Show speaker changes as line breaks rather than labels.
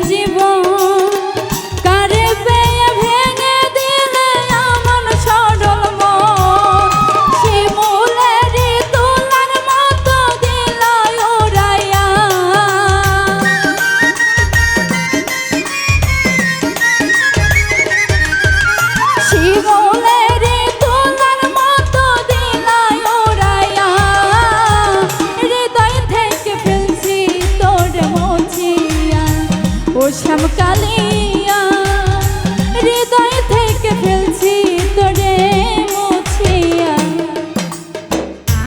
জীবন কারে পেয়ে ভেঙে দিলে আমার সরল মন শিমুলেরই তুলার মতো দিলাই উড়াইয়া শিমুলেরই তুলার মতো দিলাই উড়াইয়া হৃদয় থেকে ফেলছি তোর মুছিয়া ও শ্যামকালী